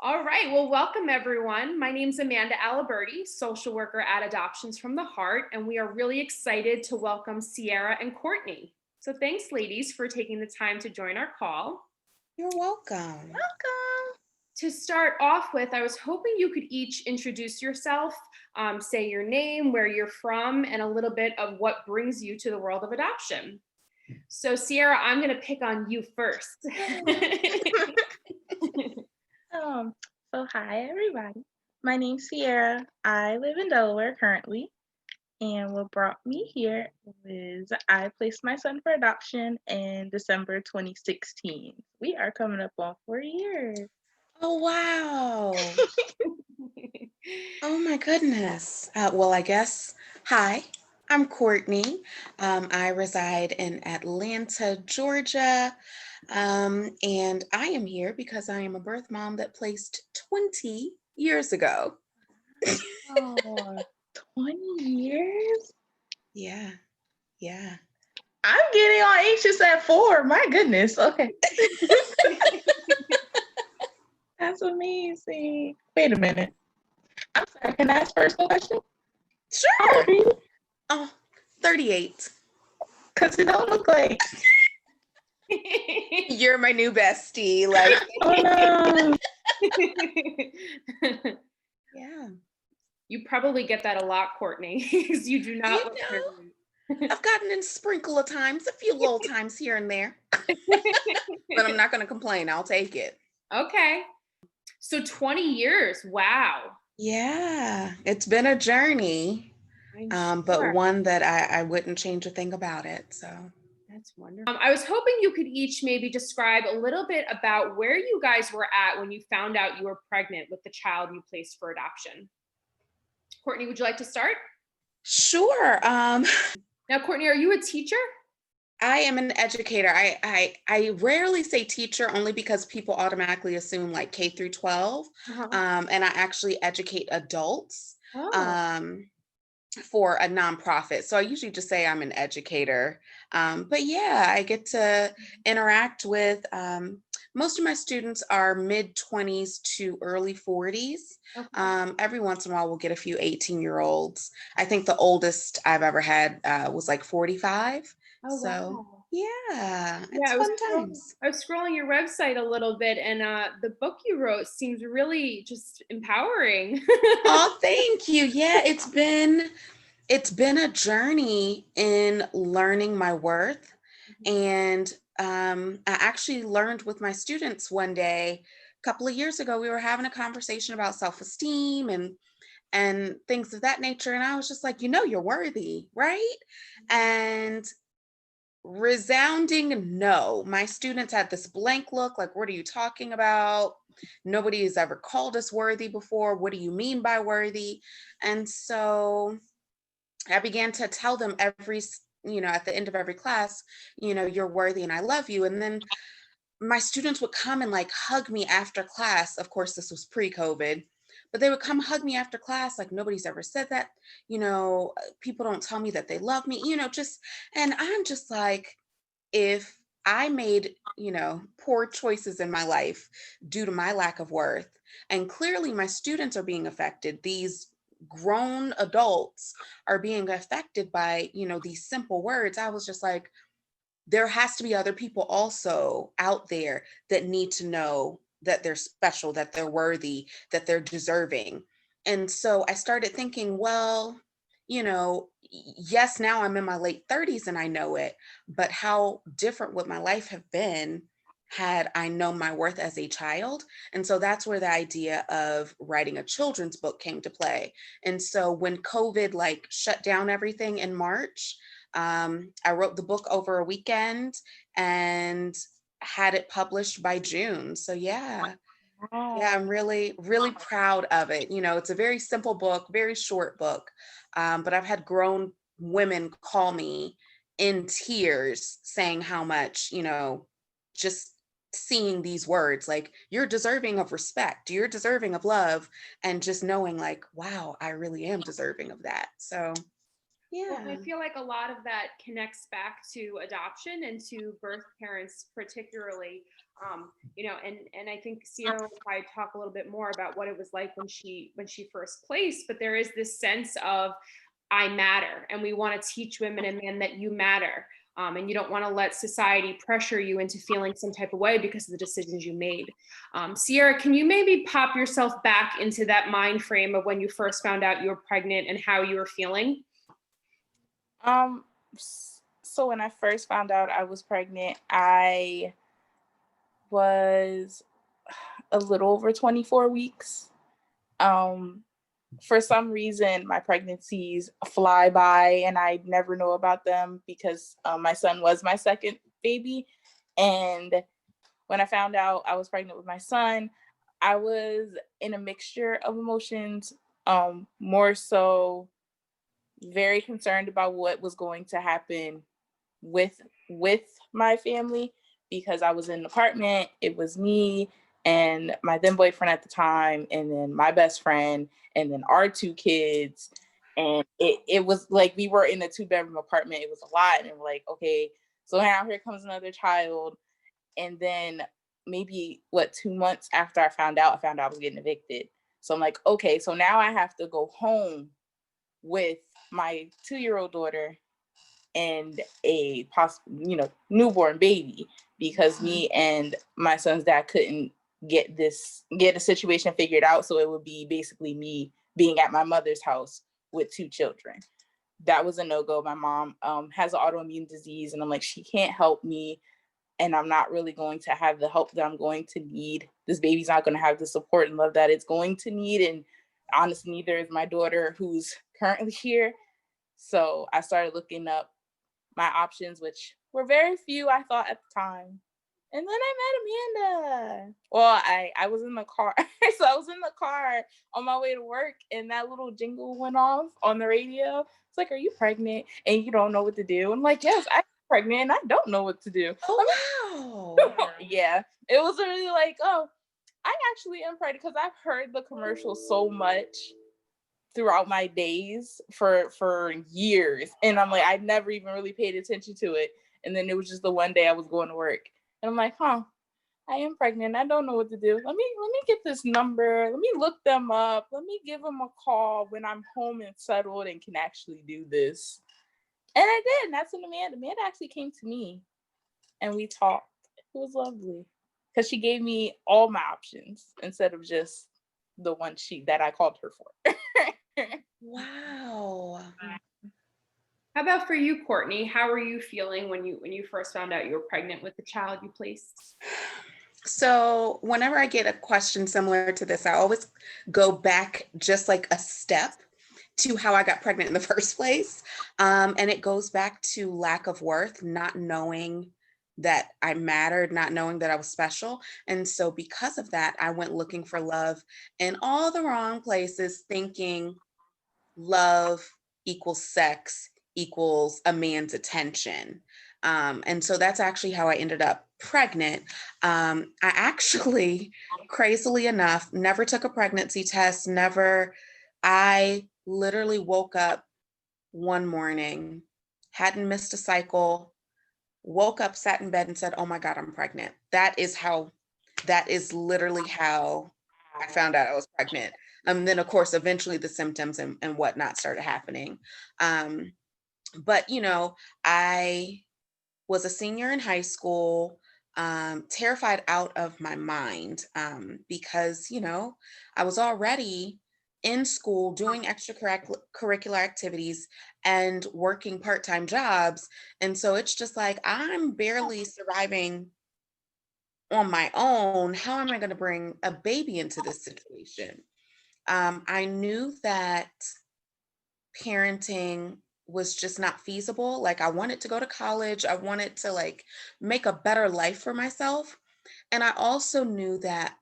All right. Well, welcome everyone. My name's Amanda Aliberti, social worker at Adoptions from the Heart, and we are really excited to welcome SeAyra and Courtney. So thanks, ladies, for taking the time to join our call. You're welcome. Welcome. To start off with, I was hoping you could each introduce yourself, say your name, where you're from, and a little bit of what brings you to the world of adoption. So SeAyra, I'm going to pick on you first. So hi everybody. My name's SeAyra. I live in Delaware currently, and what brought me here was I placed my son for adoption in December 2016. We are coming up on 4 years. Oh, wow. Oh, my goodness. Well, I guess, hi, I'm Courtney. I reside in Atlanta, Georgia. And I am here because I am a birth mom that placed 20 years ago. Oh, 20 years? Yeah, yeah. I'm getting all anxious at 4. My goodness. Okay. That's amazing. Wait a minute. I'm sorry. Can I ask first question? How old Sure. are you? Oh, 38. Because it don't look like. You're my new bestie. Like, Oh no. yeah. You probably get that a lot, Courtney, because you do not You look know, pregnant. I've gotten in sprinkle of times, a few little times here and there, but I'm not going to complain. I'll take it. Okay. So 20 years. Wow. Yeah, it's been a journey, I'm but sure. one that I wouldn't change a thing about it. So, That's wonderful. I was hoping you could each maybe describe a little bit about where you guys were at when you found out you were pregnant with the child you placed for adoption. Courtney, would you like to start? sure. Now, Courtney, are you a teacher? I am an educator. I rarely say teacher only because people automatically assume like K through 12. And I actually educate adults. Oh. For a nonprofit. So I usually just say I'm an educator. But yeah, I get to interact with most of my students are mid 20s to early 40s. Okay. Every once in a while, we'll get a few 18-year-olds. I think the oldest I've ever had was like 45. Oh, So wow. yeah, Yeah, it's fun times. I was scrolling your website a little bit, and the book you wrote seems really just empowering. Oh, thank you. Yeah, it's been a journey in learning my worth. And I actually learned with my students one day, a couple of years ago, we were having a conversation about self-esteem and things of that nature. And I was just like, you're worthy, right? And resounding no. My students had this blank look, like, what are you talking about? Nobody has ever called us worthy before. What do you mean by worthy? And so I began to tell them at the end of every class, you're worthy and I love you. And then my students would come and like hug me after class. Of course, this was pre-COVID, but they would come hug me after class. Like nobody's ever said that, people don't tell me that they love me, and I'm just like, if I made, poor choices in my life due to my lack of worth, and clearly my students are being affected, these grown adults are being affected by, these simple words, I was just like, there has to be other people also out there that need to know that they're special, that they're worthy, that they're deserving. And so I started thinking, well, yes, now I'm in my late 30s and I know it, but how different would my life have been had I known my worth as a child? And so that's where the idea of writing a children's book came to play. And so when COVID like shut down everything in March, I wrote the book over a weekend and had it published by June. So yeah, I'm really, really proud of it. It's a very simple book, very short book, but I've had grown women call me in tears saying how much, just seeing these words like, you're deserving of respect, you're deserving of love, and just knowing like, wow, I really am deserving of that. So Well, I yeah. feel like a lot of that connects back to adoption and to birth parents, particularly. And I think SeAyra will probably talk a little bit more about what it was like when she first placed, but there is this sense of I matter, and we want to teach women and men that you matter. And you don't want to let society pressure you into feeling some type of way because of the decisions you made. SeAyra, can you maybe pop yourself back into that mind frame of when you first found out you were pregnant and how you were feeling? So when I first found out I was pregnant, I was a little over 24 weeks. For some reason, my pregnancies fly by and I never know about them because my son was my second baby. And when I found out I was pregnant with my son, I was in a mixture of emotions, more so very concerned about what was going to happen with my family, because I was in an apartment. It was me and my then boyfriend at the time, and then my best friend, and then our two kids. And it was like we were in a 2-bedroom apartment. It was a lot. And we're like, okay, so now here comes another child. And then maybe 2 months after I found out I was getting evicted. So I'm like, okay, so now I have to go home with my 2-year-old daughter and a possible, newborn baby, because me and my son's dad couldn't get a situation figured out. So it would be basically me being at my mother's house with 2 children. That was a no-go. My mom has an autoimmune disease, and I'm like, she can't help me, and I'm not really going to have the help that I'm going to need. This baby's not going to have the support and love that it's going to need. And honestly, neither is my daughter, who's currently here. So I started looking up my options, which were very few, I thought, at the time. And then I met Amanda. Well, I was in the car. So I was in the car on my way to work, and that little jingle went off on the radio. It's like, are you pregnant and you don't know what to do? I'm like, yes, I'm pregnant and I don't know what to do. Oh, wow. Yeah, it was really like, oh, I actually am pregnant, because I've heard the commercial so much throughout my days for years, and I'm like, I never even really paid attention to it. And then it was just the one day I was going to work, and I'm like, I am pregnant. I don't know what to do. Let me get this number. Let me look them up. Let me give them a call when I'm home and settled and can actually do this. And I did. And that's when Amanda actually came to me, and we talked. It was lovely, because she gave me all my options instead of just the one that I called her for. Wow. How about for you, Courtney? How are you feeling when you first found out you were pregnant with the child you placed? So whenever I get a question similar to this, I always go back just like a step to how I got pregnant in the first place. And it goes back to lack of worth, not knowing that I mattered, not knowing that I was special. And so because of that, I went looking for love in all the wrong places, thinking love equals sex equals a man's attention. And so that's actually how I ended up pregnant. I actually, crazily enough, never took a pregnancy test, never. I literally woke up one morning, hadn't missed a cycle, woke up, sat in bed, and said, oh my God, I'm pregnant. That is literally how I found out I was pregnant. Then, of course, eventually the symptoms and whatnot started happening. But, I was a senior in high school, terrified out of my mind, because, I was already in school doing extracurricular activities and working part-time jobs. And so it's just like, I'm barely surviving on my own. How am I going to bring a baby into this situation? I knew that parenting was just not feasible. Like, I wanted to go to college. I wanted to make a better life for myself. And I also knew that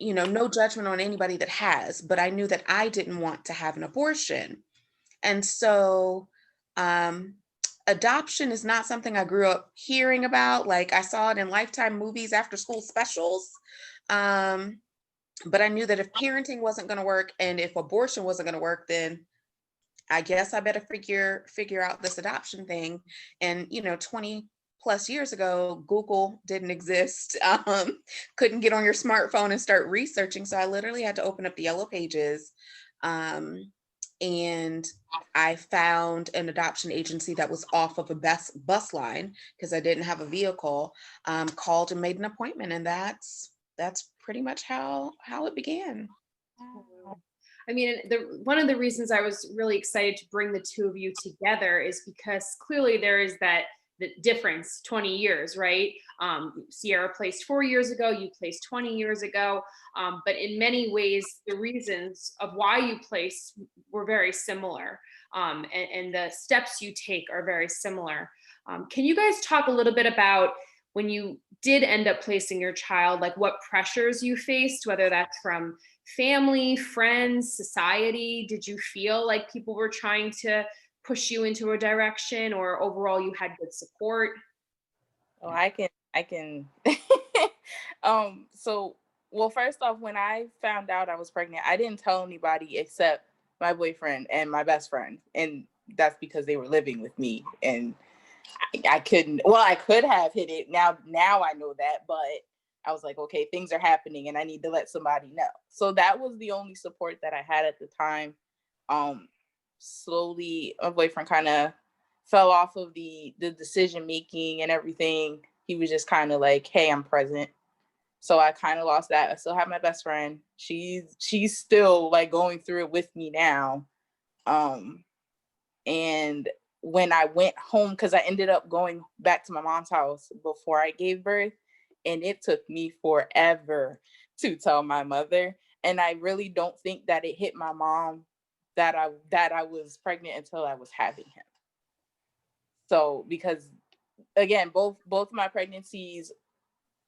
no judgment on anybody that has, but I knew that I didn't want to have an abortion. And so, adoption is not something I grew up hearing about. Like, I saw it in Lifetime movies, after school specials. But I knew that if parenting wasn't going to work and if abortion wasn't going to work, then I guess I better figure out this adoption thing. And, 20 plus years ago, Google didn't exist. Couldn't get on your smartphone and start researching. So I literally had to open up the yellow pages. And I found an adoption agency that was off of a bus line because I didn't have a vehicle, called and made an appointment. And that's pretty much how it began. I mean, one of the reasons I was really excited to bring the two of you together is because clearly there is the difference, 20 years, right? SeAyra placed 4 years ago, you placed 20 years ago, but in many ways, the reasons of why you placed were very similar, and the steps you take are very similar. Can you guys talk a little bit about when you did end up placing your child, like what pressures you faced, whether that's from family, friends, society? Did you feel like people were trying to push you into a direction, or overall you had good support? Oh, I can. Well, first off, when I found out I was pregnant, I didn't tell anybody except my boyfriend and my best friend. And that's because they were living with me, and I couldn't, well, I could have hid it. Now I know that, but I was like, okay, things are happening and I need to let somebody know. So that was the only support that I had at the time. Slowly, my boyfriend kind of fell off of the decision making and everything. He was just kind of like, hey, I'm present. So I kind of lost that. I still have my best friend. She's still like going through it with me now. And when I went home, because I ended up going back to my mom's house before I gave birth, and it took me forever to tell my mother. And I really don't think that it hit my mom that I was pregnant until I was having him. So because again, both my pregnancies,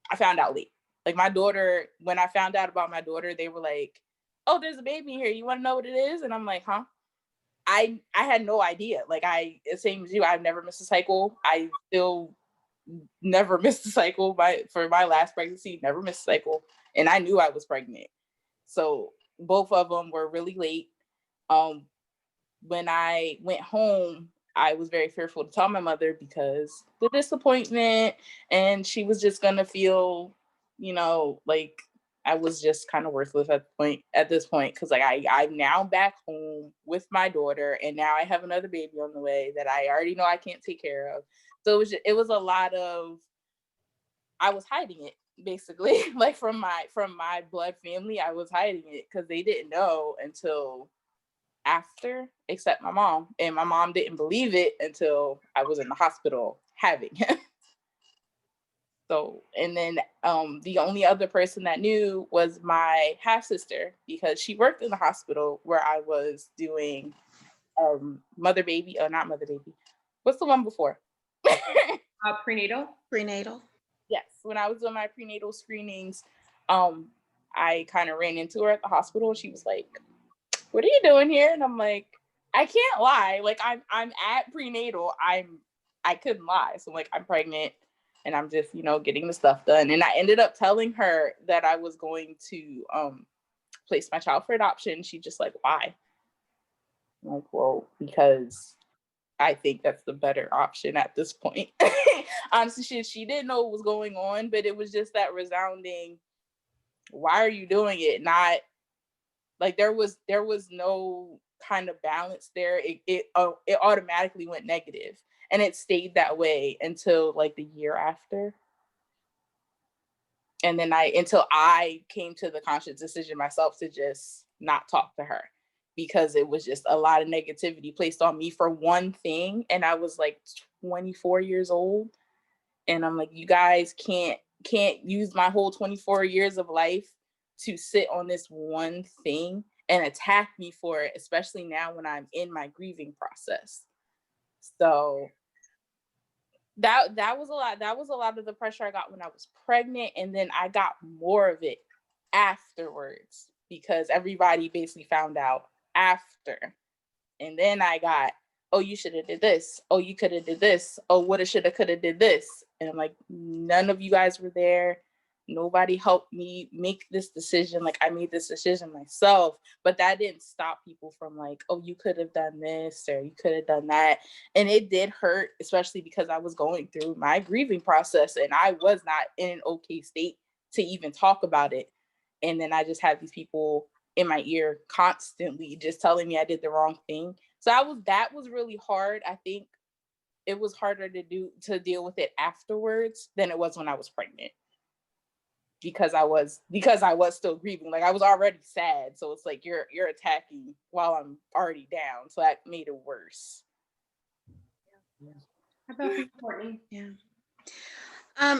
I found out late. Like my daughter, when I found out about my daughter, they were like, "Oh, there's a baby here. You want to know what it is?" And I'm like, "Huh?" I had no idea. Like same as you, I've never missed a cycle. I still never missed a cycle. For my last pregnancy, never missed a cycle, and I knew I was pregnant. So both of them were really late. When I went home, I was very fearful to tell my mother because the disappointment, and she was just gonna feel, like I was just kind of worthless at this point, because like I'm now back home with my daughter, and now I have another baby on the way that I already know I can't take care of. So it was a lot of, I was hiding it basically, like from my blood family. I was hiding it because they didn't know until after, except my mom. And my mom didn't believe it until I was in the hospital having him. So, and then the only other person that knew was my half sister, because she worked in the hospital where I was doing not mother baby. What's the one before? Prenatal. Yes, when I was doing my prenatal screenings, I kind of ran into her at the hospital. She was like, "What are you doing here?" And I'm like, I can't lie. Like I'm at prenatal. I couldn't lie. So like, I'm pregnant and I'm just, getting the stuff done. And I ended up telling her that I was going to place my child for adoption. She just like, why? I'm like, well, because I think that's the better option at this point. Honestly, she didn't know what was going on, but it was just that resounding, why are you doing it? Not like there was no kind of balance there. It automatically went negative, and it stayed that way until like the year after. And then until I came to the conscious decision myself to just not talk to her, because it was just a lot of negativity placed on me for one thing. And I was like 24 years old. And I'm like, you guys can't use my whole 24 years of life to sit on this one thing and attack me for it, especially now when I'm in my grieving process. So that was a lot. That was a lot of the pressure I got when I was pregnant. And then I got more of it afterwards, because everybody basically found out after. And then I got, oh, you should have did this. Oh, you could have did this. Oh, woulda, shoulda, coulda did this. And I'm like, none of you guys were there. Nobody helped me make this decision. Like, I made this decision myself, but that didn't stop people from like, oh, you could have done this or you could have done that. And it did hurt, especially because I was going through my grieving process and I was not in an okay state to even talk about it. And then I just had these people in my ear constantly just telling me I did the wrong thing. So that was really hard. I think it was harder to deal with it afterwards than it was when I was pregnant. Because I was still grieving. Like I was already sad. So it's like you're attacking while I'm already down. So that made it worse. How about you, Courtney? Yeah.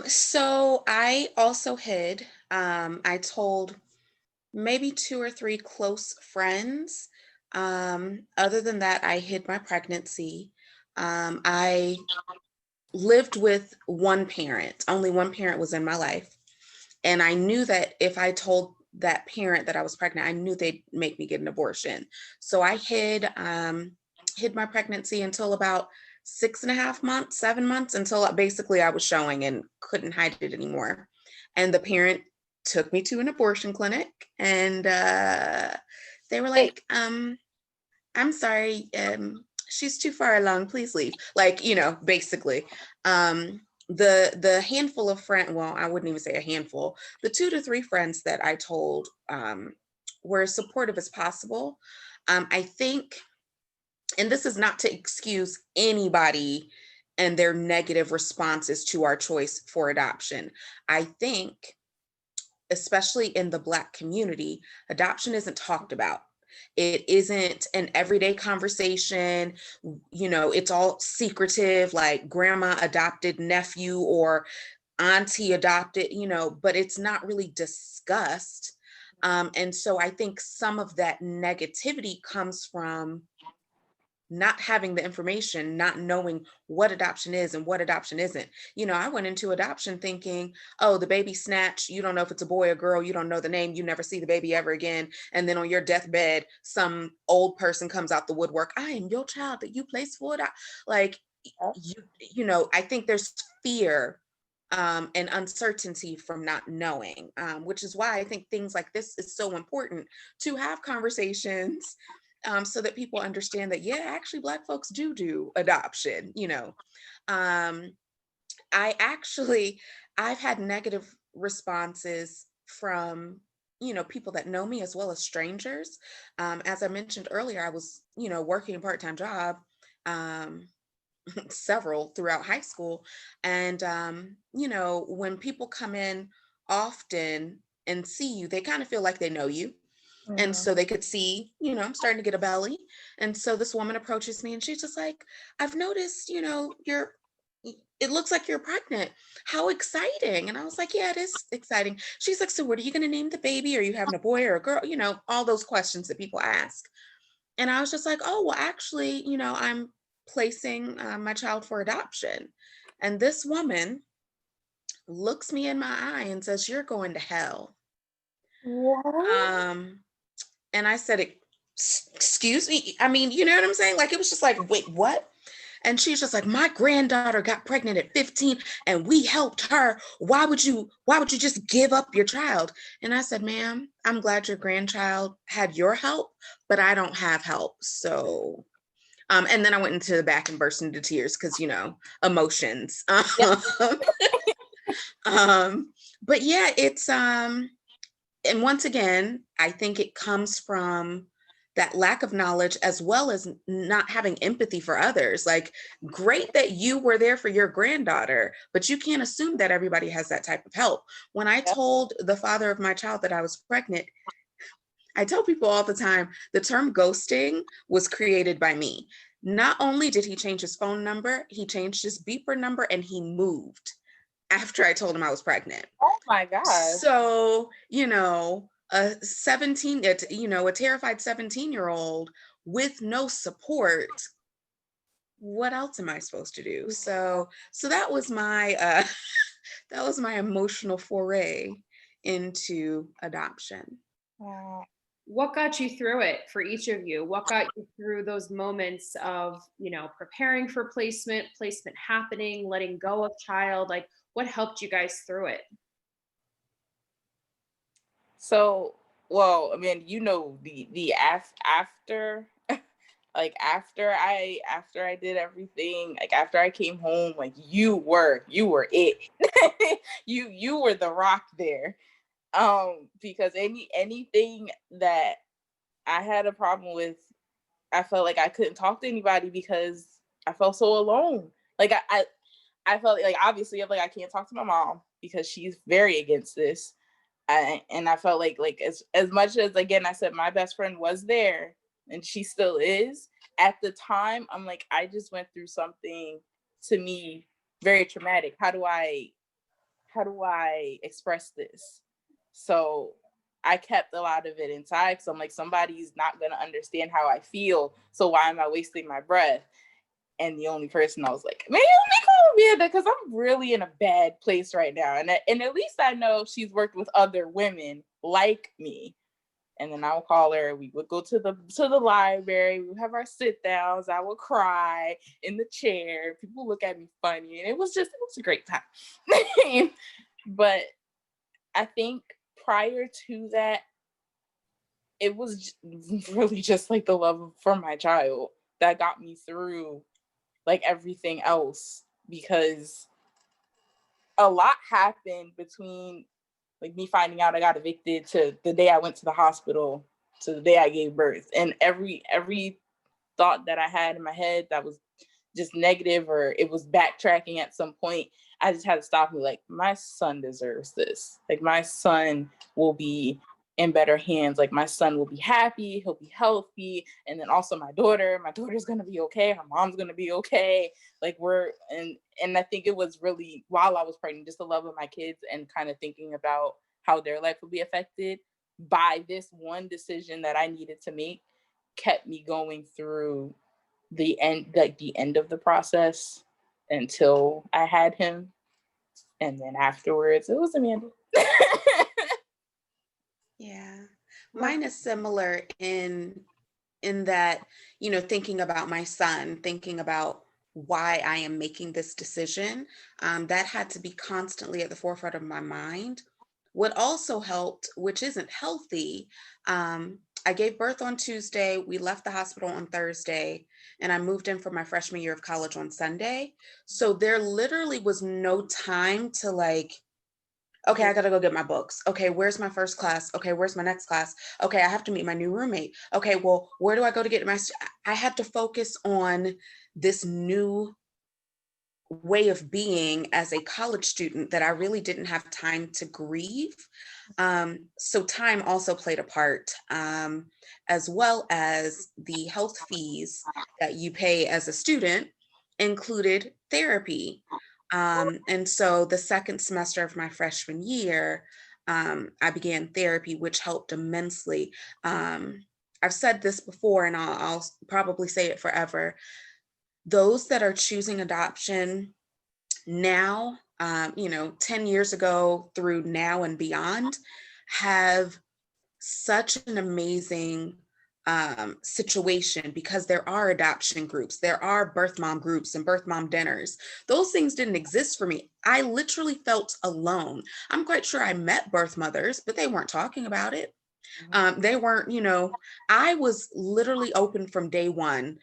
So I also hid. I told maybe 2 or 3 close friends. Other than that, I hid my pregnancy. I lived with one parent. Only one parent was in my life. And I knew that if I told that parent that I was pregnant, I knew they'd make me get an abortion. So I hid my pregnancy until about 6.5 months, 7 months, until basically I was showing and couldn't hide it anymore. And the parent took me to an abortion clinic and they were like, I'm sorry, she's too far along, please leave. Like, basically. The handful of friends, well, I wouldn't even say a handful, the 2 to 3 friends that I told were as supportive as possible. I think, and this is not to excuse anybody and their negative responses to our choice for adoption. I think, especially in the Black community, adoption isn't talked about. It isn't an everyday conversation. It's all secretive, like grandma adopted nephew or auntie adopted, but it's not really discussed. And so I think some of that negativity comes from not having the information, not knowing what adoption is and what adoption isn't. I went into adoption thinking, oh, the baby snatched, you don't know if it's a boy or girl, you don't know the name, you never see the baby ever again. And then on your deathbed, some old person comes out the woodwork, I am your child that you placed for that. Like, I think there's fear and uncertainty from not knowing, which is why I think things like this is so important to have conversations so that people understand that, yeah, actually Black folks do adoption, I've had negative responses from, people that know me as well as strangers. As I mentioned earlier, I was, working a part-time job, several throughout high school. And, when people come in often and see you, they kind of feel like they know you. And so they could see, I'm starting to get a belly. And so this woman approaches me and she's just like, I've noticed, it looks like you're pregnant. How exciting. And I was like, yeah, it is exciting. She's like, so what are you going to name the baby? Are you having a boy or a girl? All those questions that people ask. And I was just like, oh, well, actually, I'm placing my child for adoption. And this woman looks me in my eye and says, you're going to hell. What? And I said, excuse me. I mean, you know what I'm saying? Like, it was just like, wait, what? And she's just like, my granddaughter got pregnant at 15 and we helped her. Why would you just give up your child? And I said, ma'am, I'm glad your grandchild had your help, but I don't have help. So, and then I went into the back and burst into tears because, emotions. Yep. But yeah, it's, and once again, I think it comes from that lack of knowledge as well as not having empathy for others. Like, great that you were there for your granddaughter, but you can't assume that everybody has that type of help. When I told the father of my child that I was pregnant, I tell people all the time, the term ghosting was created by me. Not only did he change his phone number, he changed his beeper number and he moved after I told him I was pregnant. Oh my God. So, a terrified 17-year-old with no support, what else am I supposed to do? So that was my that was my emotional foray into adoption. Wow. What got you through it for each of you? What got you through those moments of, preparing for placement happening, letting go of child? Like, what helped you guys through it? So, well, I mean, you know, after like after I did everything, like after I came home, like you were it. You were the rock there. Because anything that I had a problem with, I felt like I couldn't talk to anybody because I felt so alone. Like I felt like, obviously I'm like, I can't talk to my mom because she's very against this. And I felt like as much as, again, I said my best friend was there and she still is, at the time I'm like, I just went through something, to me, very traumatic. How do I express this? So I kept a lot of it inside because I'm like, somebody's not gonna understand how I feel, so why am I wasting my breath? And the only person I was like, man, let me call Amanda because I'm really in a bad place right now. And at least I know she's worked with other women like me. And then I would call her. We would go to the library. We would have our sit downs. I would cry in the chair. People look at me funny, and it was a great time. But I think prior to that, it was really just like the love for my child that got me through like everything else, because a lot happened between like me finding out I got evicted to the day I went to the hospital to the day I gave birth. And every thought that I had in my head that was just negative, or it was backtracking at some point, I just had to stop me. Like, my son deserves this. Like, my son will be in better hands. Like, my son will be happy, he'll be healthy. And then also my daughter's gonna be okay, her mom's gonna be okay. Like, and I think it was really, while I was pregnant, just the love of my kids and kind of thinking about how their life would be affected by this one decision that I needed to make, kept me going through the end of the process until I had him. And then afterwards it was Amanda. Yeah. Mine is similar in that, thinking about my son, thinking about why I am making this decision, that had to be constantly at the forefront of my mind. What also helped, which isn't healthy, I gave birth on Tuesday. We left the hospital on Thursday, and I moved in for my freshman year of college on Sunday. So there literally was no time to okay, I gotta go get my books. Okay, where's my first class? Okay, where's my next class? Okay, I have to meet my new roommate. Okay, well, where do I go to get I had to focus on this new way of being as a college student that I really didn't have time to grieve. So time also played a part, as well as the health fees that you pay as a student included therapy. And so the second semester of my freshman year, I began therapy, which helped immensely. I've said this before, and I'll probably say it forever. Those that are choosing adoption now, 10 years ago through now and beyond, have such an amazing situation, because there are adoption groups, there are birth mom groups and birth mom dinners. Those things didn't exist for me. I literally felt alone. I'm quite sure I met birth mothers, but they weren't talking about it. They weren't, I was literally open from day one.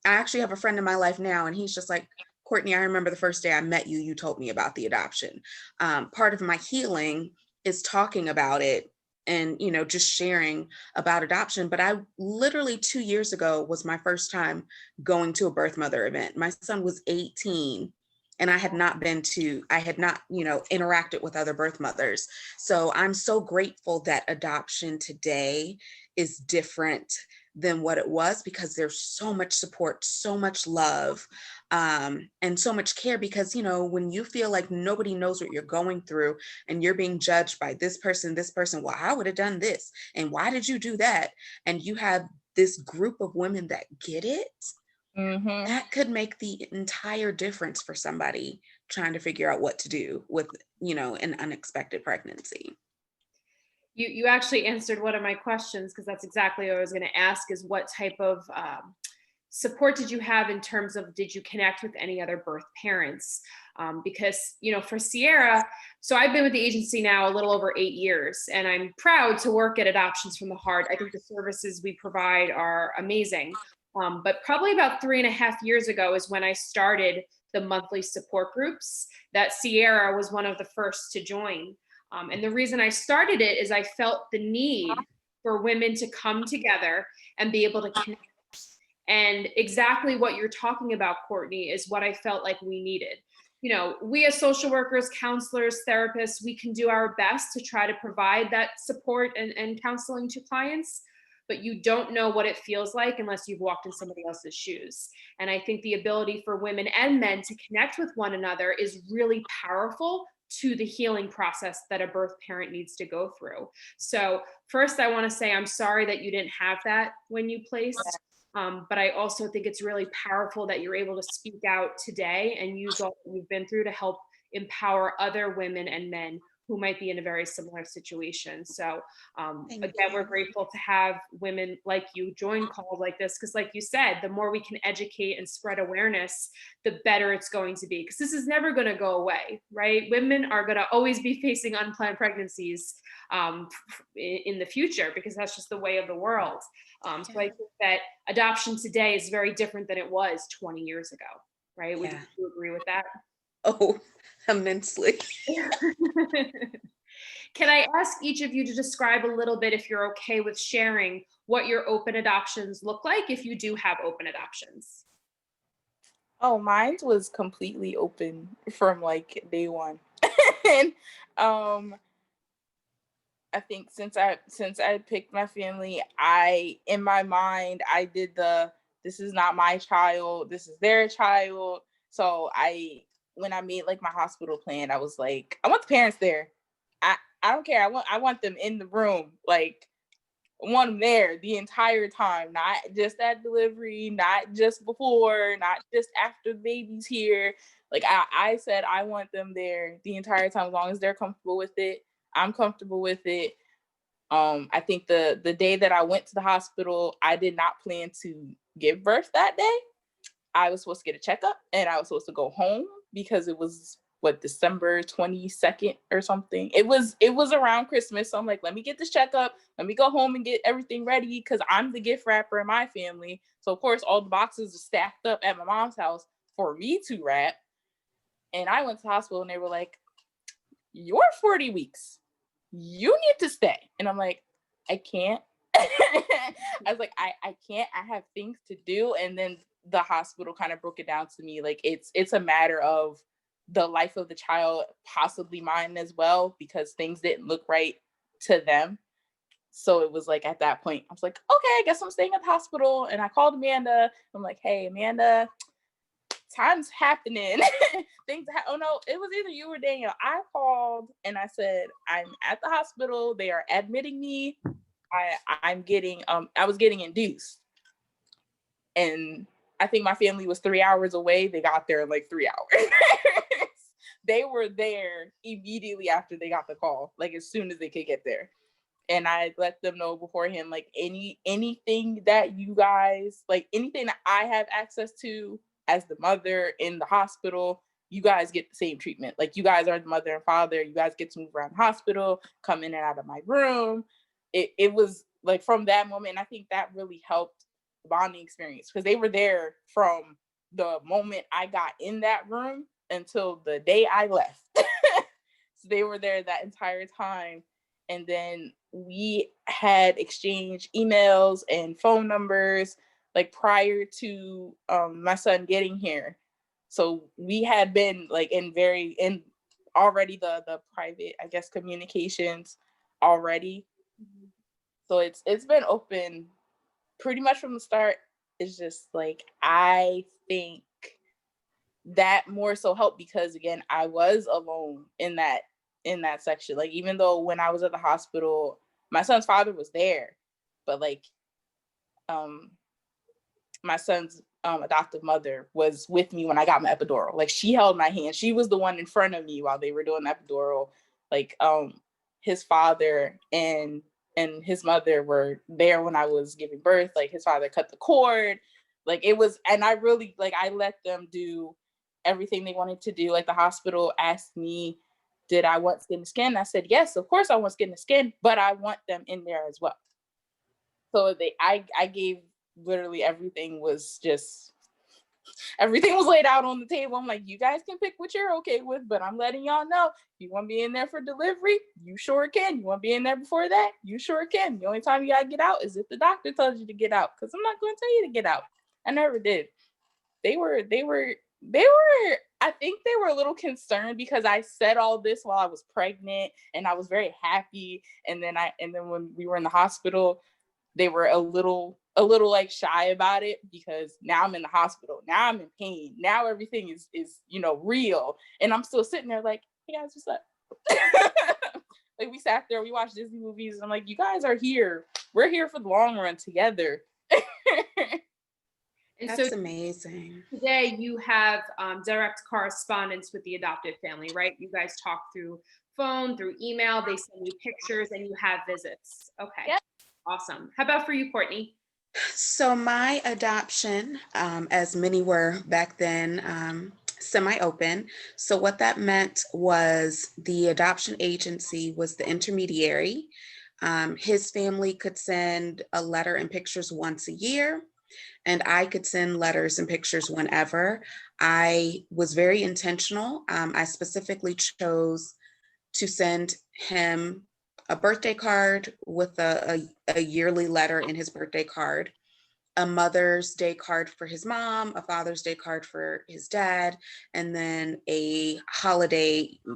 I actually have a friend in my life now, and he's just like, Courtney, I remember the first day I met you, you told me about the adoption. Part of my healing is talking about it and, just sharing about adoption. But I literally 2 years ago was my first time going to a birth mother event. My son was 18, and I had not, interacted with other birth mothers. So I'm so grateful that adoption today is different than what it was, because there's so much support, so much love, and so much care. Because, when you feel like nobody knows what you're going through and you're being judged by this person, well, I would have done this. And why did you do that? And you have this group of women that get it. Mm-hmm. That could make the entire difference for somebody trying to figure out what to do with, an unexpected pregnancy. You actually answered one of my questions, because that's exactly what I was going to ask, is what type of support did you have in terms of, did you connect with any other birth parents? Because, you know, for SeAyra, so I've been with the agency now a little over 8 years, and I'm proud to work at Adoptions from the Heart. I think the services we provide are amazing. But probably about 3.5 years ago is when I started the monthly support groups that SeAyra was one of the first to join. And the reason I started it is I felt the need for women to come together and be able to connect. And exactly what you're talking about, Courtney, is what I felt like we needed. You know, we as social workers, counselors, therapists, we can do our best to try to provide that support and counseling to clients, but you don't know what it feels like unless you've walked in somebody else's shoes. And I think the ability for women and men to connect with one another is really powerful to the healing process that a birth parent needs to go through. So first, I want to say I'm sorry that you didn't have that when you placed. But I also think it's really powerful that you're able to speak out today and use all that you've been through to help empower other women and men who might be in a very similar situation. So again, we're grateful to have women like you join calls like this, because like you said, the more we can educate and spread awareness, the better it's going to be, because this is never going to go away, right? Women are going to always be facing unplanned pregnancies in the future, because that's just the way of the world. So I think that adoption today is very different than it was 20 years ago, right? Would you agree with that? Oh, immensely. Can I ask each of you to describe a little bit, if you're okay with sharing, what your open adoptions look like, if you do have open adoptions? Oh, mine was completely open from like day one. And I think since I picked my family, in my mind, I did this is not my child, this is their child. So when I made like my hospital plan, I was like, I want the parents there. I don't care. I want them in the room. Like, I want them there the entire time, not just at delivery, not just before, not just after the baby's here. Like I said, I want them there the entire time, as long as they're comfortable with it. I'm comfortable with it. I think the day that I went to the hospital, I did not plan to give birth that day. I was supposed to get a checkup and I was supposed to go home because it was December 22nd or something. It was around Christmas. So I'm like, let me get this checkup. Let me go home and get everything ready, because I'm the gift wrapper in my family. So of course, all the boxes are stacked up at my mom's house for me to wrap. And I went to the hospital and they were like, you're 40 weeks. You need to stay. And I'm like, I can't. I was like, I can't. I have things to do. And then the hospital kind of broke it down to me. Like, it's a matter of the life of the child, possibly mine as well, because things didn't look right to them. So it was like, at that point, I was like, okay, I guess I'm staying at the hospital. And I called Amanda. I'm like, hey, Amanda, time's happening. Oh no, it was either you or Daniel. I called and I said, I'm at the hospital. They are admitting me. I was getting induced. And I think my family was 3 hours away. They got there in like 3 hours. They were there immediately after they got the call, like as soon as they could get there. And I let them know beforehand, like anything that you guys, like anything that I have access to as the mother in the hospital, you guys get the same treatment. Like, you guys are the mother and father. You guys get to move around the hospital, come in and out of my room. It was like, from that moment, and I think that really helped the bonding experience, because they were there from the moment I got in that room until the day I left. So they were there that entire time. And then we had exchanged emails and phone numbers like prior to my son getting here. So we had been like in already the private, I guess, communications already. Mm-hmm. So it's been open pretty much from the start. It's just like, I think that more so helped because, again, I was alone in that section. Like, even though when I was at the hospital, my son's father was there, but like my son's adoptive mother was with me when I got my epidural. Like, she held my hand. She was the one in front of me while they were doing the epidural. Like, his father and his mother were there when I was giving birth. Like, his father cut the cord. Like, it was, and I really, like, I let them do everything they wanted to do. Like the hospital asked me, did I want skin to skin? I said, yes, of course I want skin to skin, but I want them in there as well. So I gave literally everything was laid out on the table. I'm like, you guys can pick what you're okay with, but I'm letting y'all know, you want to be in there for delivery, you sure can. You want to be in there before that, you sure can. The only time you gotta get out is if the doctor tells you to get out, because I'm not going to tell you to get out. I never did. They were, I think they were a little concerned because I said all this while I was pregnant and I was very happy. And then when we were in the hospital, they were a little like shy about it, because now I'm in the hospital. Now I'm in pain. Now everything is, real. And I'm still sitting there like, hey guys, what's up? Like we sat there, we watched Disney movies. And I'm like, you guys are here. We're here for the long run together. And That's so amazing. today you have direct correspondence with the adopted family, right? You guys talk through phone, through email, they send you pictures, and you have visits. Okay. Yep. Awesome. How about for you, Courtney? So my adoption, as many were back then, semi-open. So what that meant was the adoption agency was the intermediary. His family could send a letter and pictures once a year, and I could send letters and pictures whenever. I was very intentional. I specifically chose to send him a birthday card with a yearly letter in his birthday card, a Mother's Day card for his mom, a Father's Day card for his dad, and then a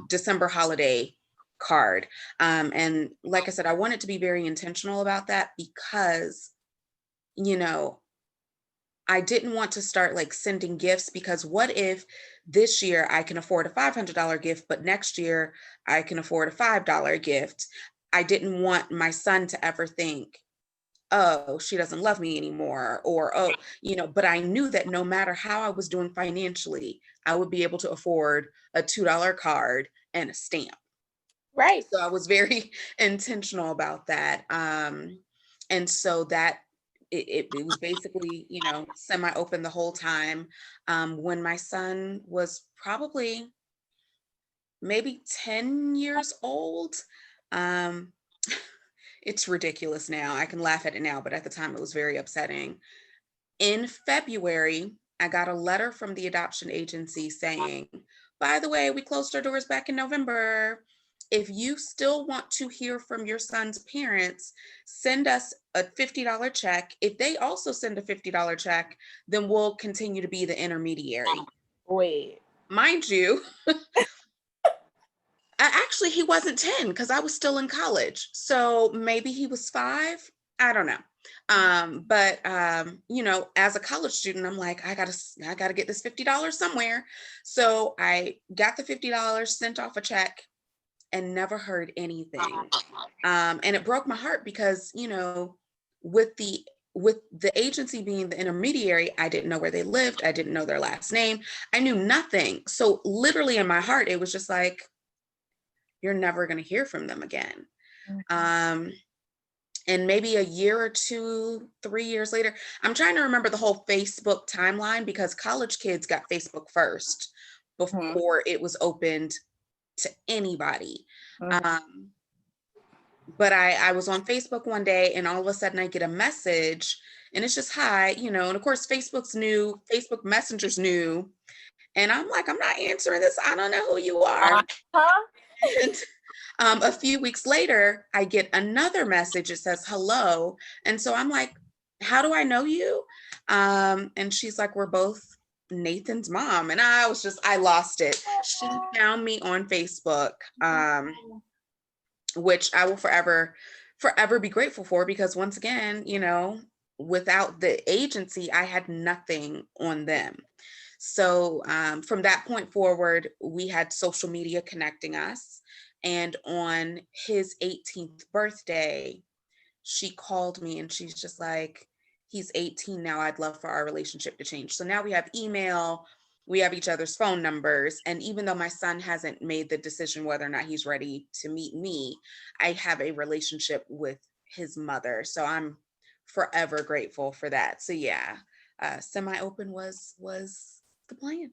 December holiday card. And like I said, I wanted to be very intentional about that because, I didn't want to start like sending gifts, because what if this year I can afford a $500 gift, but next year I can afford a $5 gift? I didn't want my son to ever think, oh, she doesn't love me anymore, or, oh, but I knew that no matter how I was doing financially, I would be able to afford a $2 card and a stamp. Right. So I was very intentional about that. And so that it was basically, semi-open the whole time. When my son was probably maybe 10 years old, it's ridiculous now. I can laugh at it now, but at the time it was very upsetting. In February, I got a letter from the adoption agency saying, by the way, we closed our doors back in November. If you still want to hear from your son's parents, send us a $50 check. If they also send a $50 check, then we'll continue to be the intermediary. Wait. Mind you, actually, he wasn't 10 because I was still in college. So maybe he was 5. I don't know. But as a college student, I'm like, I gotta get this $50 somewhere. So I got the $50, sent off a check, and never heard anything. And it broke my heart because, with the agency being the intermediary, I didn't know where they lived. I didn't know their last name. I knew nothing. So literally in my heart, it was just like, you're never going to hear from them again. And maybe a year or 2, 3 years later, I'm trying to remember the whole Facebook timeline, because college kids got Facebook first before it was opened to anybody. But I was on Facebook one day, and all of a sudden I get a message, and it's just, hi, and of course Facebook's new, Facebook Messenger's new. And I'm like, I'm not answering this. I don't know who you are. And a few weeks later, I get another message. It says, hello. And so I'm like, how do I know you? And she's like, we're both Nathan's mom. And I lost it. She found me on Facebook, which I will forever be grateful for, because once again, without the agency, I had nothing on them. So from that point forward, we had social media connecting us. And on his 18th birthday, she called me and she's just like, he's 18 now. I'd love for our relationship to change. So now we have email, we have each other's phone numbers. And even though my son hasn't made the decision whether or not he's ready to meet me, I have a relationship with his mother. So I'm forever grateful for that. So yeah, semi-open was the plan.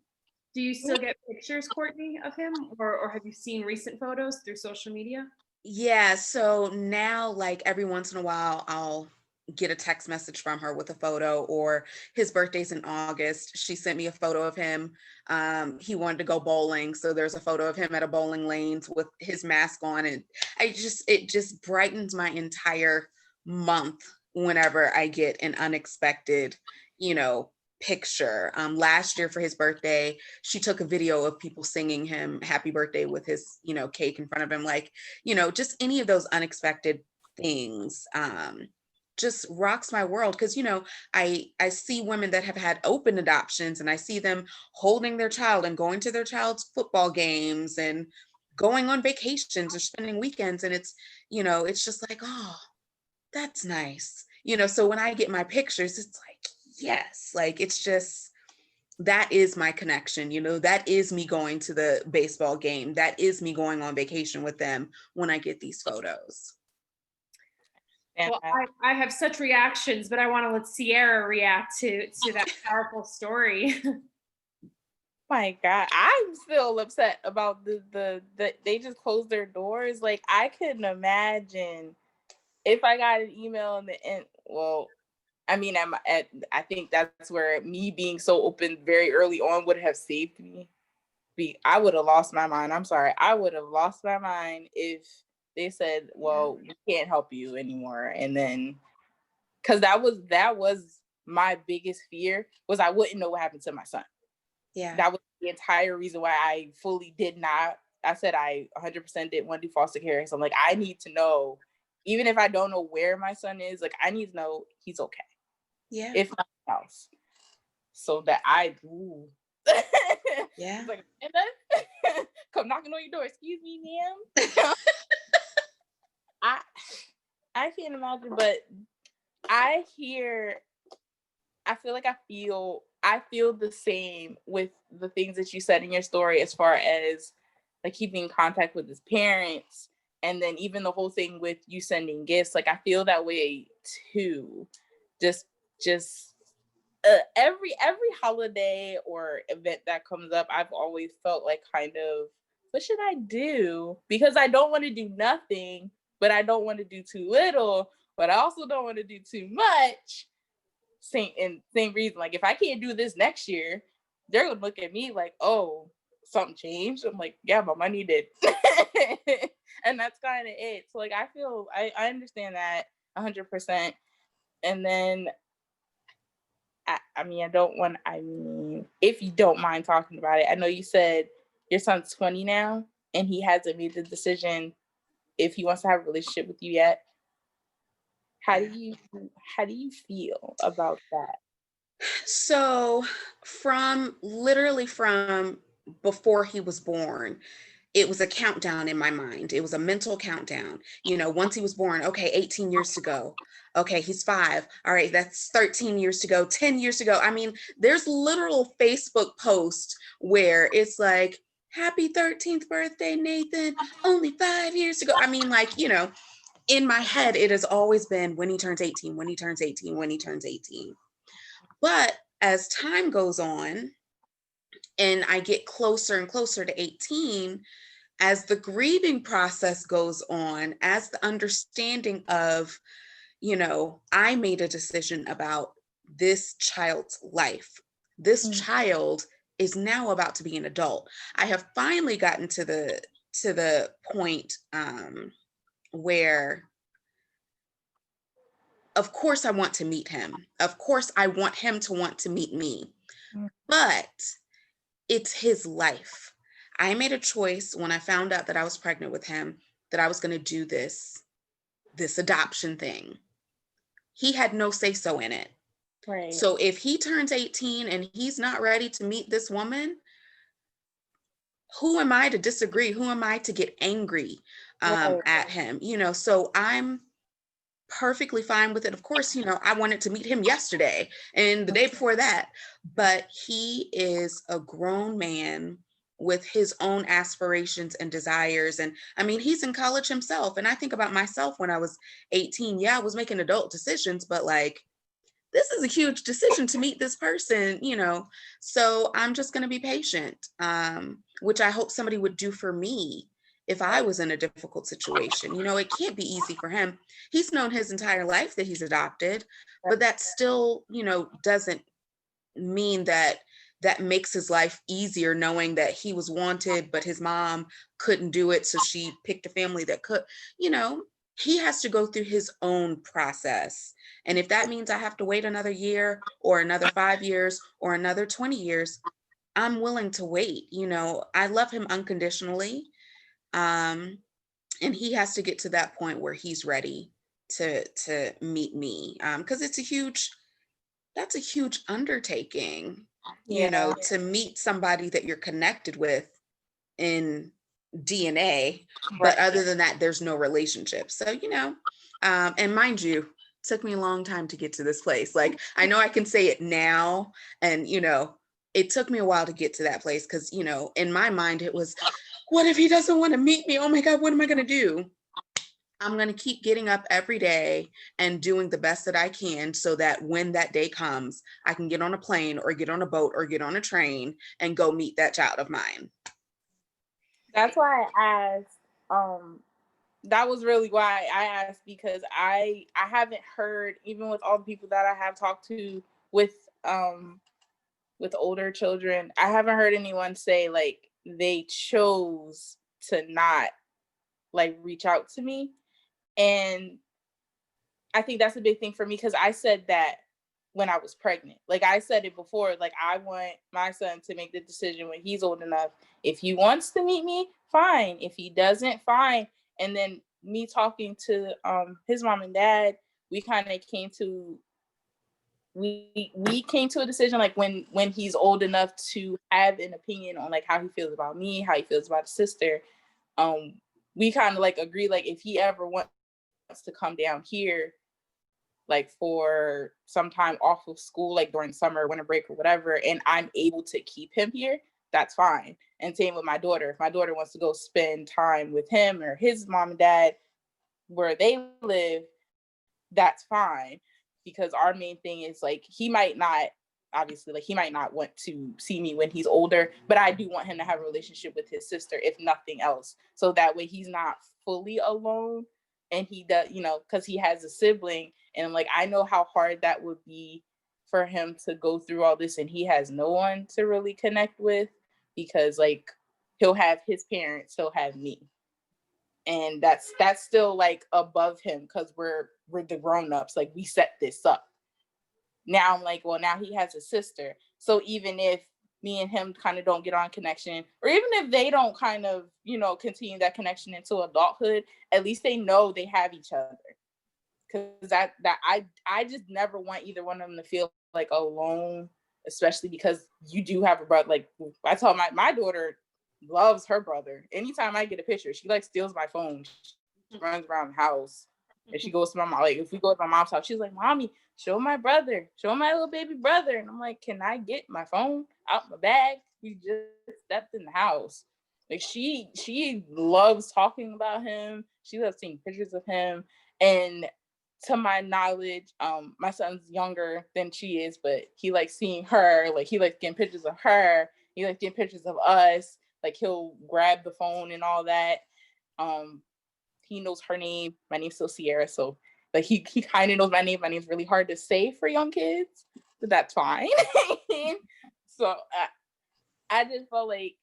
Do you still get pictures, Courtney, of him, or have you seen recent photos through social media? Yeah, so now like every once in a while I'll get a text message from her with a photo, or his birthday's in August. She sent me a photo of him. He wanted to go bowling, so there's a photo of him at a bowling lanes with his mask on, and it just brightens my entire month whenever I get an unexpected, you know, picture. Last year for his birthday, she took a video of people singing him happy birthday with his, you know, cake in front of him. Like, you know, just any of those unexpected things just rocks my world. Because, you know, I see women that have had open adoptions, and I see them holding their child and going to their child's football games and going on vacations or spending weekends, and it's, you know, it's just like, oh, that's nice, you know. So when I get my pictures, it's like, yes, like it's just, that is my connection, you know, that is me going to the baseball game, that is me going on vacation with them when I get these photos. Well, I have such reactions, but I want to let SeAyra react to that powerful story. My God, I'm still upset about the they just closed their doors. Like, I couldn't imagine if I got an email in the end. Well, I mean, I think that's where me being so open very early on would have saved me. I would have lost my mind. I'm sorry. I would have lost my mind if they said, well, we can't help you anymore. And then, because that was my biggest fear, was I wouldn't know what happened to my son. Yeah. That was the entire reason why I fully did not. I said I 100% didn't want to do foster care. So I'm like, I need to know, even if I don't know where my son is, like, I need to know he's okay. Yeah. If nothing else. So that Yeah. Like, and then come knocking on your door. Excuse me, ma'am. I can't imagine, but I feel like I feel the same with the things that you said in your story, as far as like keeping in contact with his parents, and then even the whole thing with you sending gifts. Like, I feel that way too. Just every holiday or event that comes up, I've always felt like, kind of, what should I do? Because I don't want to do nothing, but I don't want to do too little, but I also don't want to do too much. Same reason. Like, if I can't do this next year, they're gonna look at me like, oh, something changed. I'm like, yeah, my money did. And that's kind of it. So like, I understand that 100%. And then I mean, if you don't mind talking about it, I know you said your son's 20 now and he hasn't made the decision if he wants to have a relationship with you yet. How do you feel about that? So literally from before he was born, it was a countdown in my mind. It was a mental countdown. You know, once he was born, okay, 18 years to go. Okay, he's 5. All right, that's 13 years to go, 10 years to go. I mean, there's literal Facebook posts where it's like, happy 13th birthday, Nathan, only 5 years to go. I mean, like, you know, in my head, it has always been when he turns 18, when he turns 18, when he turns 18. But as time goes on and I get closer and closer to 18, as the grieving process goes on, as the understanding of, you know, I made a decision about this child's life. This child is now about to be an adult. I have finally gotten to the point where, of course, I want to meet him. Of course, I want him to want to meet me. But it's his life. I made a choice when I found out that I was pregnant with him that I was going to do this adoption thing. He had no say-so in it. Right. So if he turns 18 and he's not ready to meet this woman, who am I to disagree? Who am I to get angry at him? You know, so I'm perfectly fine with it. Of course, you know, I wanted to meet him yesterday and the day before that, but he is a grown man with his own aspirations and desires. And I mean, he's in college himself. And I think about myself when I was 18. Yeah, I was making adult decisions, but like, this is a huge decision to meet this person, you know, so I'm just going to be patient, which I hope somebody would do for me if I was in a difficult situation. You know, it can't be easy for him. He's known his entire life that he's adopted, but that still, you know, doesn't mean that that makes his life easier, knowing that he was wanted, but his mom couldn't do it. So she picked a family that could, you know, he has to go through his own process. And if that means I have to wait another year or another 5 years or another 20 years, I'm willing to wait. You know, I love him unconditionally. And he has to get to that point where he's ready to meet me. Because that's a huge undertaking, you know, to meet somebody that you're connected with in DNA, but other than that, there's no relationship. So, you know, and mind you, it took me a long time to get to this place. Like, I know I can say it now, and, you know, it took me a while to get to that place because, you know, in my mind, it was, what if he doesn't want to meet me? Oh my God, what am I going to do? I'm going to keep getting up every day and doing the best that I can so that when that day comes, I can get on a plane or get on a boat or get on a train and go meet that child of mine. That's why I asked, that was really why I asked, because I haven't heard, even with all the people that I have talked to with older children, I haven't heard anyone say like they chose to not like reach out to me. And I think that's a big thing for me, because I said that when I was pregnant. Like I said it before, like I want my son to make the decision when he's old enough. If he wants to meet me, fine. If he doesn't, fine. And then me talking to his mom and dad, we kind of came to we came to a decision like when he's old enough to have an opinion on like how he feels about me, how he feels about his sister. We kind of like agree, like if he ever wants to come down here like for some time off of school, like during summer, winter break or whatever, and I'm able to keep him here, that's fine. And same with my daughter. If my daughter wants to go spend time with him or his mom and dad where they live, that's fine. Because our main thing is like, he might not, obviously, like he might not want to see me when he's older, but I do want him to have a relationship with his sister, if nothing else. So that way he's not fully alone. And he does, you know, because he has a sibling, and like I know how hard that would be for him to go through all this, and he has no one to really connect with, because like he'll have his parents, he'll have me, and that's still like above him, because we're the grown-ups, like we set this up. Now I'm like, well, now he has a sister, so even if me and him kind of don't get on connection, or even if they don't kind of, you know, continue that connection into adulthood, at least they know they have each other. Because that I just never want either one of them to feel like alone, especially because you do have a brother. Like I tell my daughter loves her brother. Anytime I get a picture, she like steals my phone. She runs around the house. And she goes to my mom. Like if we go to my mom's house, she's like, "Mommy, show my brother, show my little baby brother." And I'm like, "Can I get my phone out my bag? We just stepped in the house." Like she loves talking about him. She loves seeing pictures of him. And to my knowledge, my son's younger than she is, but he likes seeing her. Like he likes getting pictures of her. He likes getting pictures of us. Like he'll grab the phone and all that. He knows her name. My name's still SeAyra, so like he kind of knows my name. My name's really hard to say for young kids, but that's fine. So I just felt like,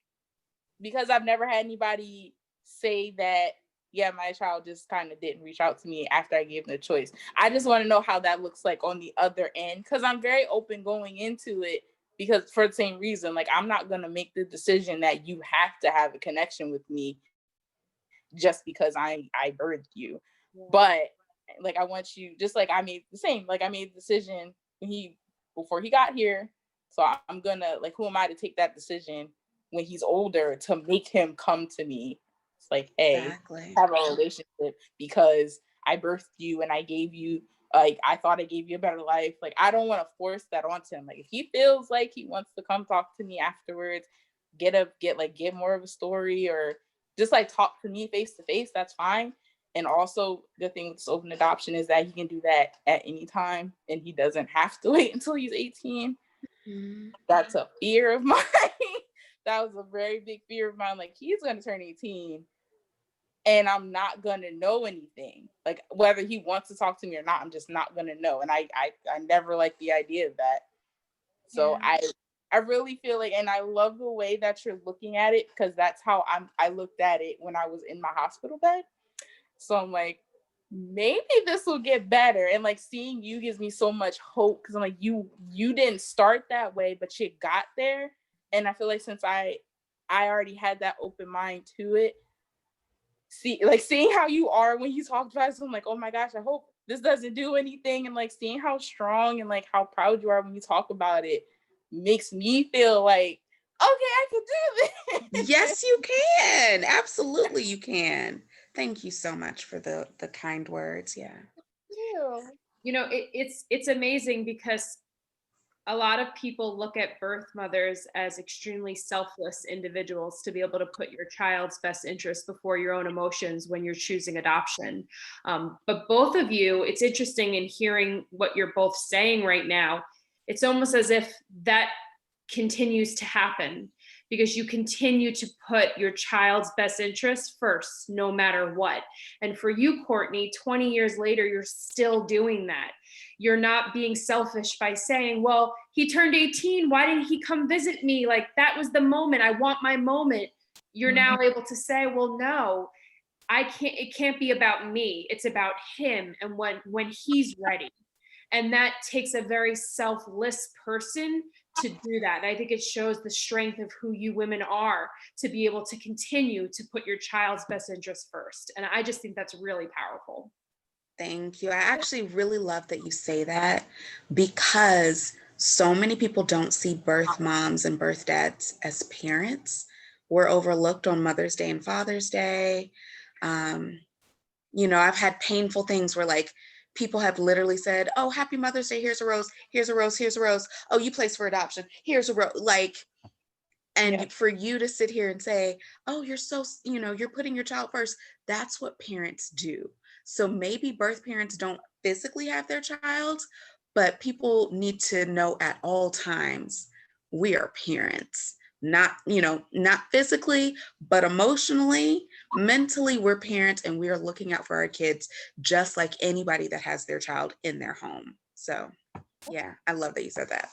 because I've never had anybody say that, yeah, my child just kind of didn't reach out to me after I gave them the choice. I just want to know how that looks like on the other end, because I'm very open going into it, because for the same reason, like I'm not going to make the decision that you have to have a connection with me just because I birthed you. Yeah. But like I want you, just like I made the same, like I made the decision before he got here. So I'm gonna, like, who am I to take that decision when he's older to make him come to me? It's like, hey, exactly. Have a relationship because I birthed you and I gave you, like, I thought I gave you a better life. Like, I don't want to force that onto him. Like, if he feels like he wants to come talk to me afterwards, get more of a story, or just like talk to me face to face, that's fine. And also the thing with this open adoption is that he can do that at any time and he doesn't have to wait until he's 18. Mm-hmm. That's a fear of mine. That was a very big fear of mine. Like, he's going to turn 18 and I'm not going to know anything. Like, whether he wants to talk to me or not, I'm just not going to know. And I never liked the idea of that. So yeah. I really feel like, and I love the way that you're looking at it, because that's how I looked at it when I was in my hospital bed. So I'm like, maybe this will get better. And like, seeing you gives me so much hope, because I'm like, you didn't start that way, but you got there. And I feel like since I already had that open mind to it, seeing how you are when you talk about it, so I'm like, oh my gosh, I hope this doesn't do anything. And like, seeing how strong and like how proud you are when you talk about it makes me feel like, okay, I can do this. Yes, you can. Absolutely, you can. Thank you so much for the kind words. Yeah. You know, it's amazing because a lot of people look at birth mothers as extremely selfless individuals to be able to put your child's best interest before your own emotions when you're choosing adoption. But both of you, it's interesting in hearing what you're both saying right now. It's almost as if that continues to happen because you continue to put your child's best interest first, no matter what. And for you, Courtney, 20 years later, you're still doing that. You're not being selfish by saying, well, he turned 18. Why didn't he come visit me? Like, that was the moment. I want my moment. You're now able to say, well, no, it can't be about me. It's about him and when he's ready. And that takes a very selfless person to do that. And I think it shows the strength of who you women are to be able to continue to put your child's best interest first. And I just think that's really powerful. Thank you. I actually really love that you say that, because so many people don't see birth moms and birth dads as parents. We're overlooked on Mother's Day and Father's Day. You know, I've had painful things where like people have literally said, oh, happy Mother's Day. Here's a rose. Here's a rose. Here's a rose. Oh, you placed for adoption. Here's a rose. Like, and for you to sit here and say, oh, you're so, you know, you're putting your child first. That's what parents do. So maybe birth parents don't physically have their child, but people need to know at all times, we are parents, not, you know, not physically, but emotionally, mentally, we're parents, and we are looking out for our kids just like anybody that has their child in their home. So yeah, I love that you said that.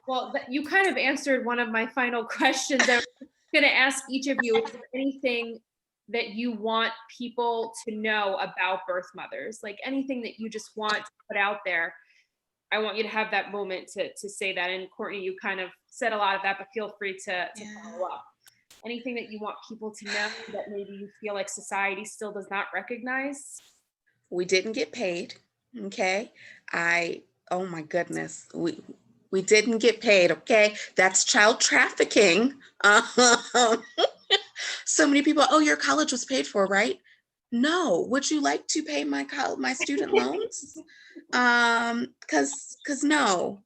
Well, you kind of answered one of my final questions. I was going to ask each of you, is there anything that you want people to know about birth mothers? Like anything that you just want to put out there? I want you to have that moment to say that. And Courtney, you kind of said a lot of that, but feel free to follow up. Anything that you want people to know that maybe you feel like society still does not recognize? We didn't get paid. Okay. Oh my goodness. We didn't get paid. Okay. That's child trafficking. So many people, oh, your college was paid for, right? No. Would you like to pay my student loans? Cause no.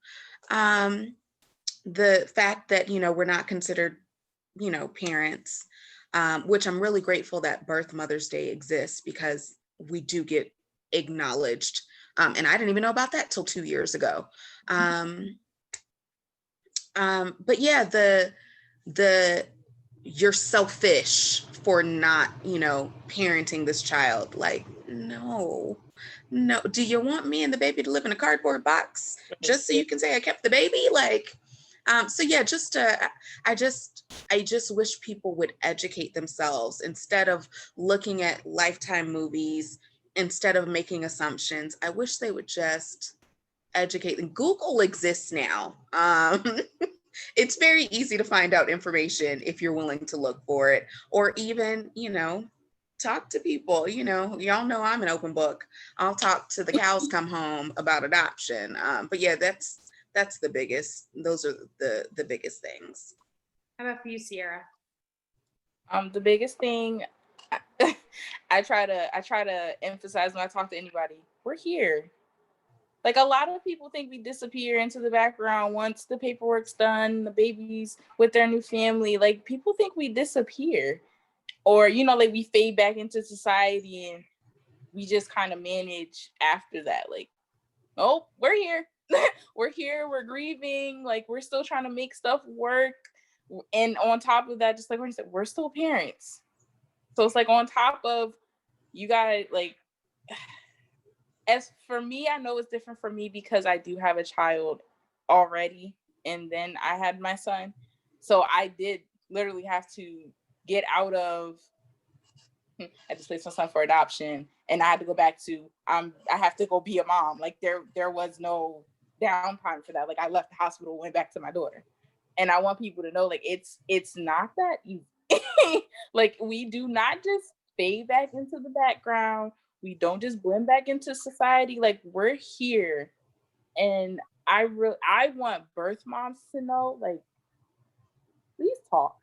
The fact that, you know, we're not considered, you know, parents, which I'm really grateful that Birth Mother's Day exists, because we do get acknowledged. And I didn't even know about that till 2 years ago. But yeah, you're selfish for not, you know, parenting this child. Like, no. Do you want me and the baby to live in a cardboard box just so you can say I kept the baby? Like, so yeah, I just wish people would educate themselves instead of looking at Lifetime movies, instead of making assumptions. I wish they would just educate. And Google exists now. It's very easy to find out information if you're willing to look for it, or even, you know, talk to people. You know, y'all know I'm an open book. I'll talk to the cows come home about adoption. But yeah, that's the biggest. Those are the biggest things. How about for you, SeAyra? The biggest thing I try to emphasize when I talk to anybody, we're here. Like, a lot of people think we disappear into the background once the paperwork's done, the baby's with their new family. Like, people think we disappear, or, you know, like we fade back into society and we just kind of manage after that. Like, oh, we're here. We're here, we're grieving, like we're still trying to make stuff work. And on top of that, just like when you said, we're still parents. So it's like on top of, you gotta like, as for me, I know it's different for me because I do have a child already, and then I had my son. So I did literally have to get out of, I just placed my son for adoption, and I had to go back to, I have to go be a mom. Like there was no downtime for that. Like I left the hospital, went back to my daughter. And I want people to know, like, it's not that easy. Like, we do not just fade back into the background. We don't just blend back into society. Like, we're here. And I want birth moms to know, like, please talk.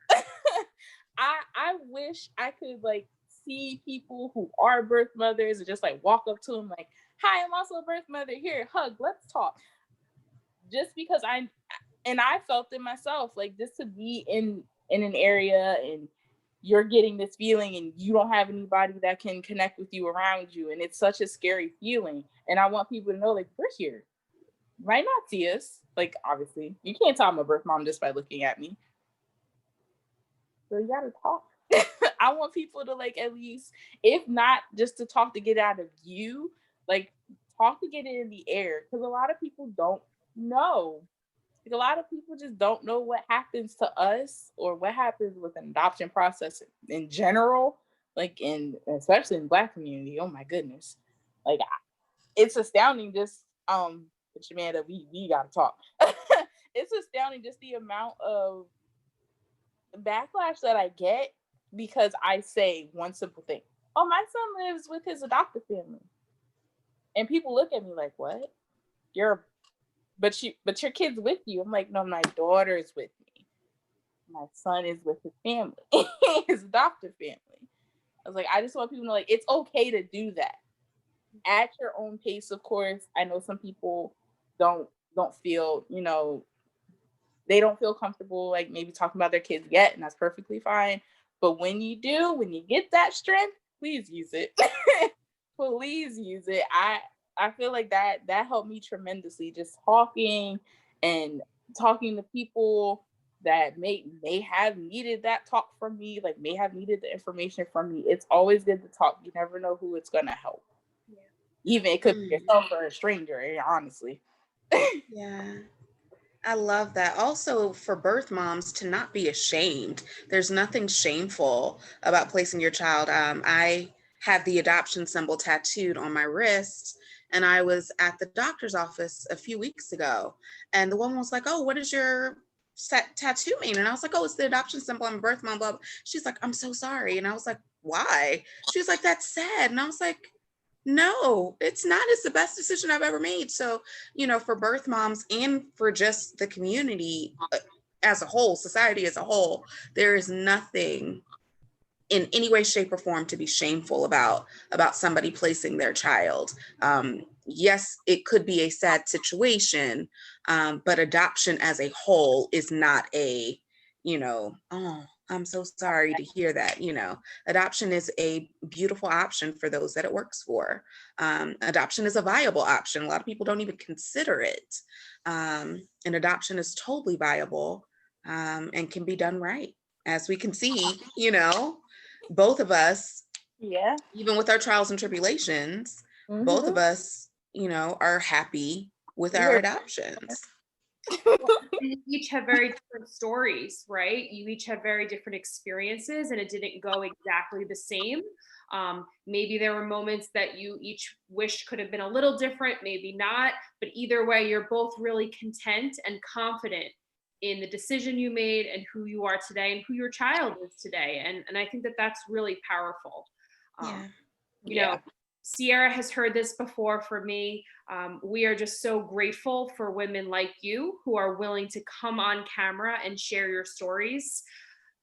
I wish I could like see people who are birth mothers and just like walk up to them like, hi, I'm also a birth mother. Here, hug, let's talk. Just because I felt it myself, like just to be in an area and you're getting this feeling and you don't have anybody that can connect with you around you. And it's such a scary feeling. And I want people to know, like, we're here. You might not see us. Like, obviously, you can't tell I'm a birth mom just by looking at me. So you gotta talk. I want people to like, at least, if not just to talk to get out of you, like talk to get it in the air. Because a lot of people don't know. Like, a lot of people just don't know what happens to us or what happens with an adoption process in general, like especially in Black community. Oh my goodness. Like, it's astounding just, which Amanda, we gotta talk. It's astounding just the amount of backlash that I get because I say one simple thing. Oh, my son lives with his adoptive family. And people look at me like, what? But your kid's with you. I'm like, no, my daughter is with me. My son is with his family, his adoptive family. I was like, I just want people to know, like, it's okay to do that at your own pace. Of course, I know some people don't feel, they don't feel comfortable, like maybe talking about their kids yet, and that's perfectly fine. But when you do, when you get that strength, please use it. Please use it. I feel like that helped me tremendously, just talking to people that may have needed that talk from me, like may have needed the information from me. It's always good to talk. You never know who it's going to help. Yeah. Even it could be yourself or a stranger, honestly. Yeah. I love that. Also, for birth moms to not be ashamed. There's nothing shameful about placing your child. I have the adoption symbol tattooed on my wrist, and I was at the doctor's office a few weeks ago, and the woman was like, oh, what does your tattoo mean? And I was like, oh, it's the adoption symbol. I'm a birth mom, blah, blah. She's like, I'm so sorry. And I was like, why? She was like, that's sad. And I was like, no, it's not. It's the best decision I've ever made. So, for birth moms and for just the community as a whole, society as a whole, there is nothing in any way, shape, or form to be shameful about somebody placing their child. Yes, it could be a sad situation, but adoption as a whole is not a, oh, I'm so sorry to hear that. Adoption is a beautiful option for those that it works for. Adoption is a viable option. A lot of people don't even consider it. And adoption is totally viable and can be done right. As we can see, both of us, yeah, even with our trials and tribulations, both of us, are happy with our adoptions. You each have very different stories, right? You each have very different experiences, and it didn't go exactly the same. Maybe there were moments that you each wished could have been a little different, maybe not, but either way, you're both really content and confident in the decision you made and who you are today and who your child is today. And I think that that's really powerful. You know, SeAyra has heard this before for me. We are just so grateful for women like you who are willing to come on camera and share your stories,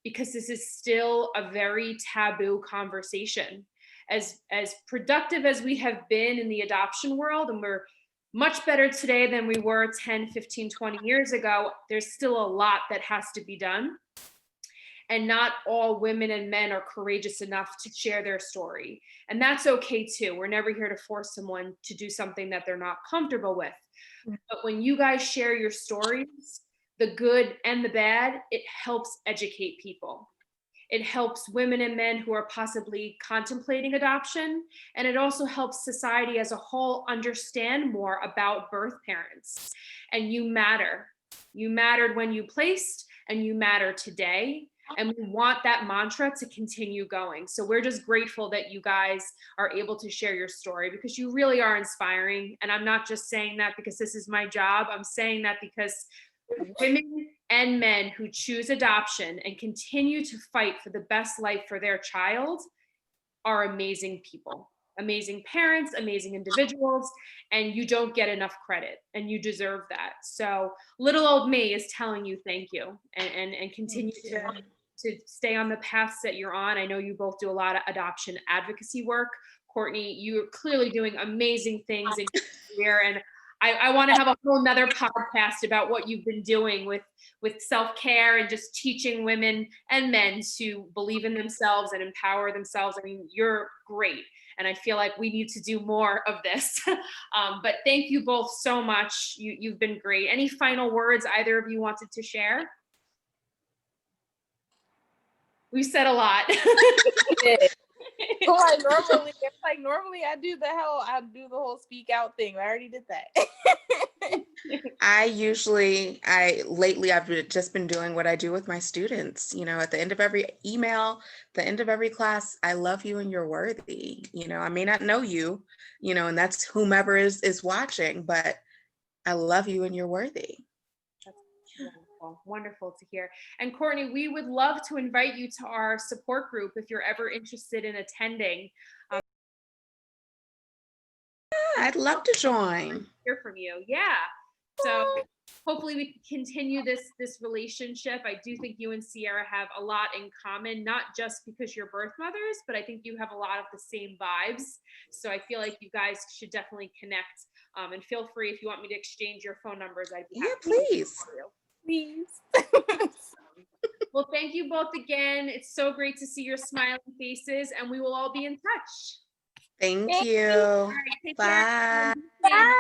because this is still a very taboo conversation. As productive as we have been in the adoption world, and we're much better today than we were 10, 15, 20 years ago, there's still a lot that has to be done. and not all women and men are courageous enough to share their story. And that's okay too. We're never here to force someone to do something that they're not comfortable with. But when you guys share your stories, the good and the bad, it helps educate people. It helps women and men who are possibly contemplating adoption. And it also helps society as a whole understand more about birth parents. And you matter. You mattered when you placed, and you matter today. And we want that mantra to continue going. So we're just grateful that you guys are able to share your story, because you really are inspiring. And I'm not just saying that because this is my job. I'm saying that because women and men who choose adoption and continue to fight for the best life for their child are amazing people, amazing parents, amazing individuals, and you don't get enough credit, and you deserve that. So little old me is telling you thank you, and continue to stay on the paths that you're on. I know you both do a lot of adoption advocacy work. Courtney, you're clearly doing amazing things in your career, and I want to have a whole nother podcast about what you've been doing with self-care and just teaching women and men to believe in themselves and empower themselves. I mean, you're great. And I feel like we need to do more of this. But thank you both so much. You've been great. Any final words either of you wanted to share? We said a lot. So normally I do the whole speak out thing. I already did that. Lately I've just been doing what I do with my students, at the end of every email, the end of every class, I love you and you're worthy. I may not know you, and that's whomever is watching, but I love you and you're worthy. Wonderful to hear. And Courtney, we would love to invite you to our support group if you're ever interested in attending. I'd love to join. Hear from you. Yeah. So hopefully we can continue this relationship. I do think you and SeAyra have a lot in common, not just because you're birth mothers, but I think you have a lot of the same vibes. So I feel like you guys should definitely connect. And feel free, if you want me to exchange your phone numbers, I'd be happy. Yeah, please. Please. Well, thank you both again. It's so great to see your smiling faces, and we will all be in touch. Thank you. All right, take care. Bye.